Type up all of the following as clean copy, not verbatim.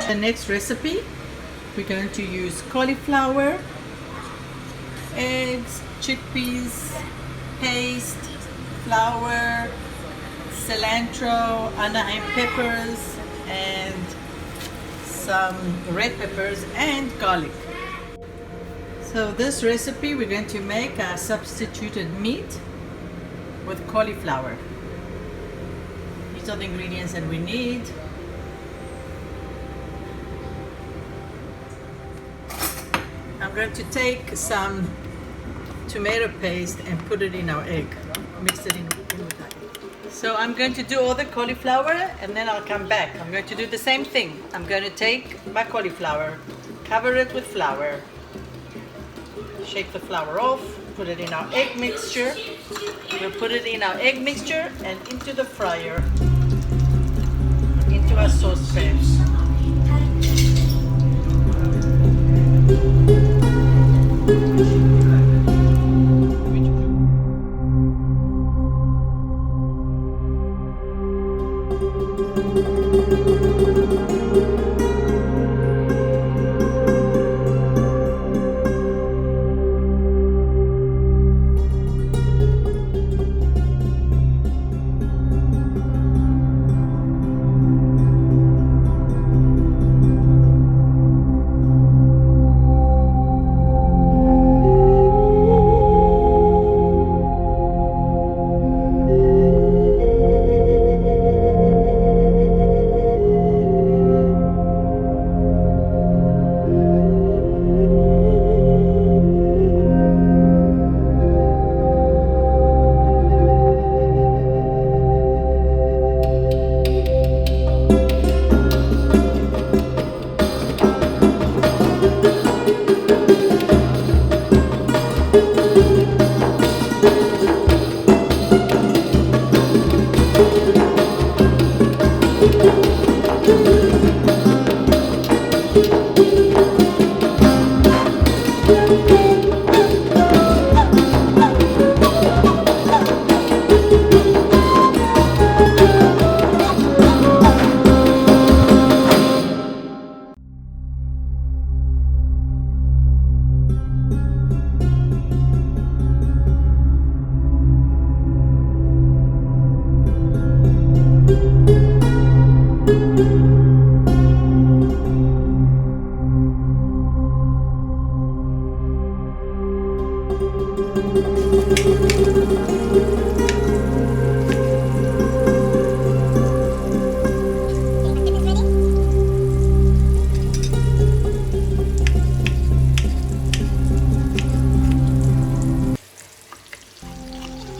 The next recipe, we're going to use cauliflower, eggs, chickpeas, paste, flour, cilantro, Anaheim peppers, and some red peppers and garlic. So this recipe, we're going to make a substituted meat with cauliflower. These are the ingredients that we need. I'm going to take some tomato paste and put it in our egg. Mix it in with that. So I'm going to do all the cauliflower and then I'll come back. I'm going to do the same thing. I'm going to take my cauliflower, cover it with flour, shake the flour off, put it in our egg mixture. We'll put it in our egg mixture and into the fryer, into our saucepan.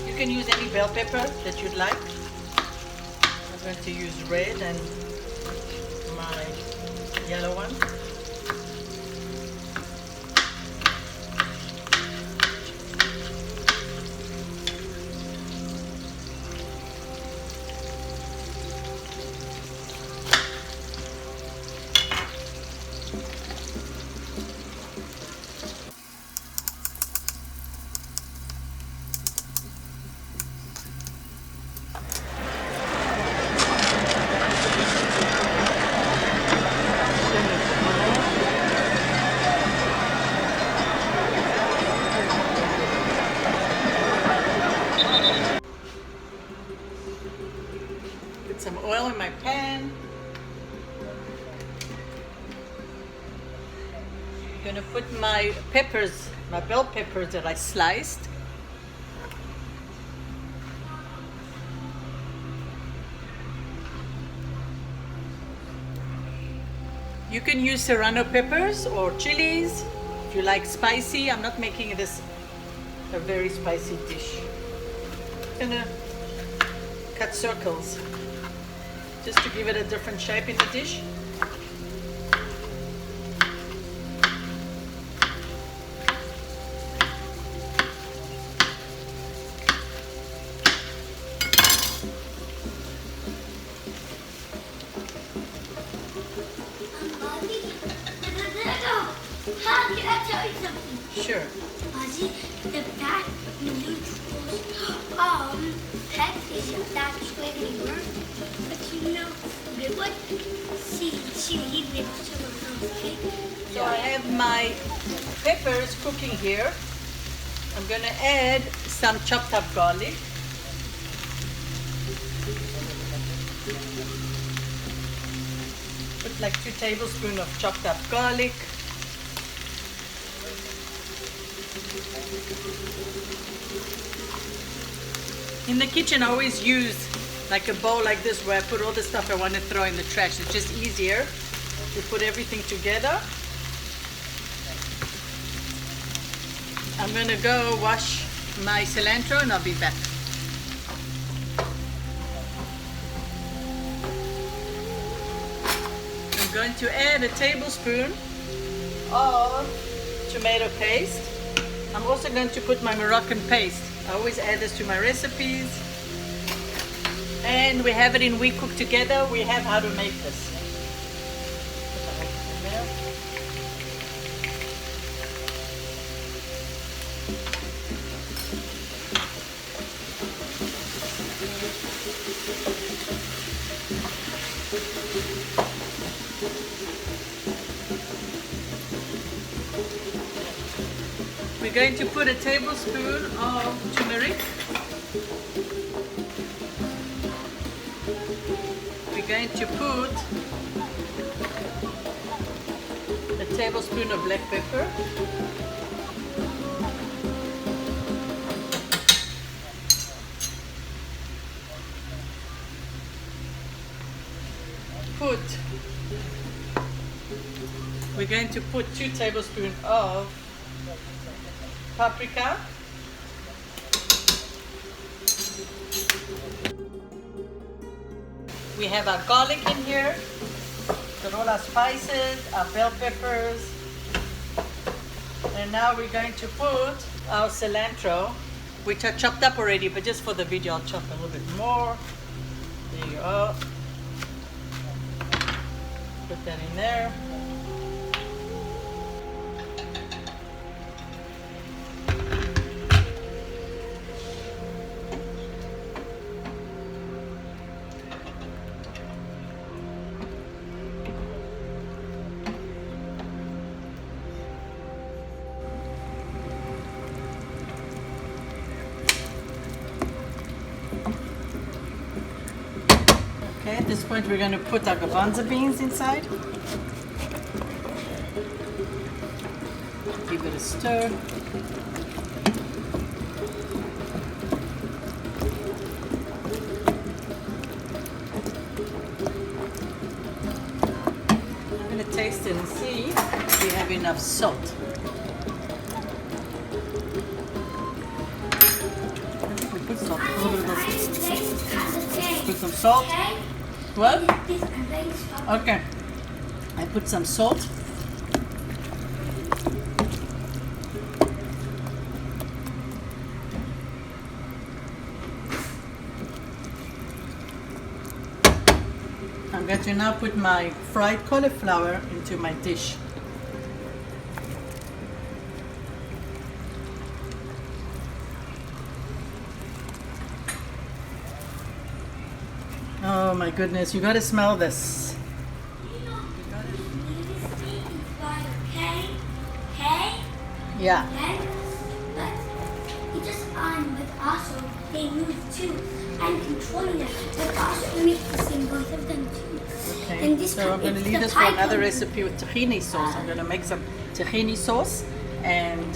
You can use any bell pepper that you'd like. I'm going to use red and my yellow one. Put some oil in my pan. I'm gonna put my peppers, my bell peppers that I sliced. You can use serrano peppers or chilies if you like spicy. I'm not making this a very spicy dish. I'm gonna cut circles just to give it a different shape in the dish. How can I tell you something? Sure. Ozzy, the back noodles, pet is that squiggly word. But you know, they would see he lives somewhere else, okay? So I have my peppers cooking here. I'm gonna add some chopped up garlic. Put like 2 tablespoons of chopped up garlic. In the kitchen, I always use like a bowl like this where I put all the stuff I want to throw in the trash. It's just easier to put everything together. I'm gonna go wash my cilantro and I'll be back. I'm going to add a tablespoon of tomato paste. I'm also going to put my Moroccan paste. I always add this to my recipes. And we have it in We Cook Together. We have how to make this. Put that in there. We're going to put a tablespoon of turmeric. We're going to put a tablespoon of black pepper. We're going to put 2 tablespoons of paprika. We have our garlic in here, got all our spices, our bell peppers, and now we're going to put our cilantro, which I chopped up already, but just for the video I'll chop a little bit more. There you go. Put that in there. Okay, at this point we're going to put our garbanzo beans inside. Give it a stir. I'm going to taste it and see if we have enough salt. I think we put salt. A little bit of this. Put some salt. What? Okay. I put some salt. I'm going to now put my fried cauliflower into my dish. Oh my goodness, you gotta smell this. Yeah. But just but also they move too. I'm controlling them, but also make the same both of them too. Okay. And this So I'm going to leave this for another recipe with tahini sauce. I'm going to make some tahini sauce and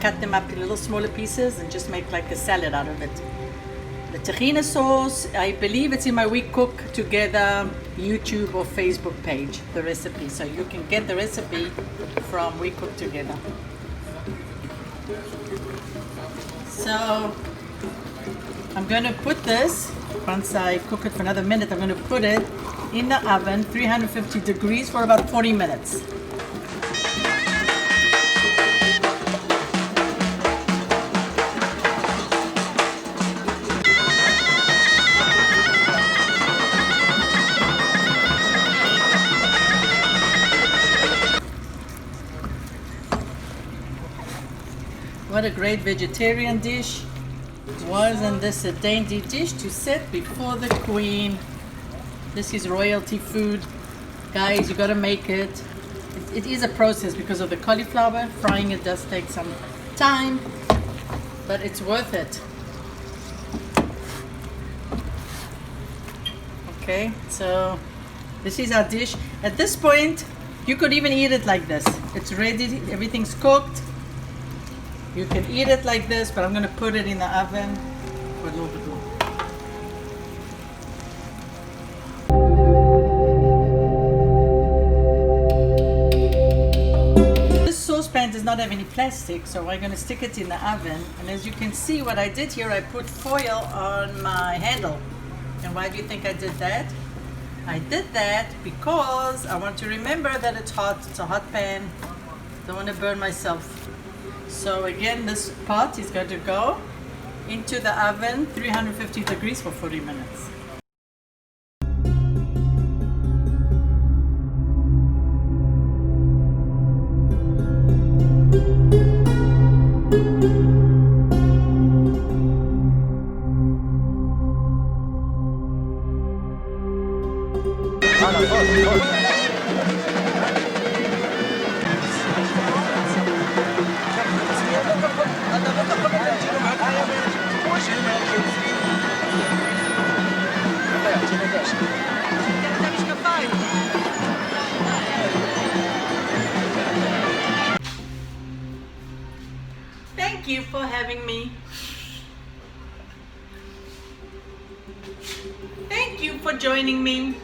cut them up in little smaller pieces and just make like a salad out of it. The tahini sauce, I believe it's in my We Cook Together YouTube or Facebook page, the recipe. So you can get the recipe from We Cook Together. So I'm going to put this, once I cook it for another minute, I'm going to put it in the oven, 350 degrees for about 40 minutes. What a great vegetarian dish. Wasn't this a dainty dish to set before the queen? This is royalty food. Guys, you gotta make it. It is a process because of the cauliflower. Frying it does take some time, but it's worth it. Okay, so this is our dish. At this point, you could even eat it like this. It's ready, everything's cooked. You can eat it like this, but I'm gonna put it in the oven for a little bit more. This saucepan does not have any plastic, so we're gonna stick it in the oven. And as you can see, what I did here, I put foil on my handle. And why do you think I did that? I did that because I want to remember that it's hot. It's a hot pan. Don't want to burn myself. So again, this pot is going to go into the oven, 350 degrees for 40 minutes. Thank you for having me. Thank you for joining me.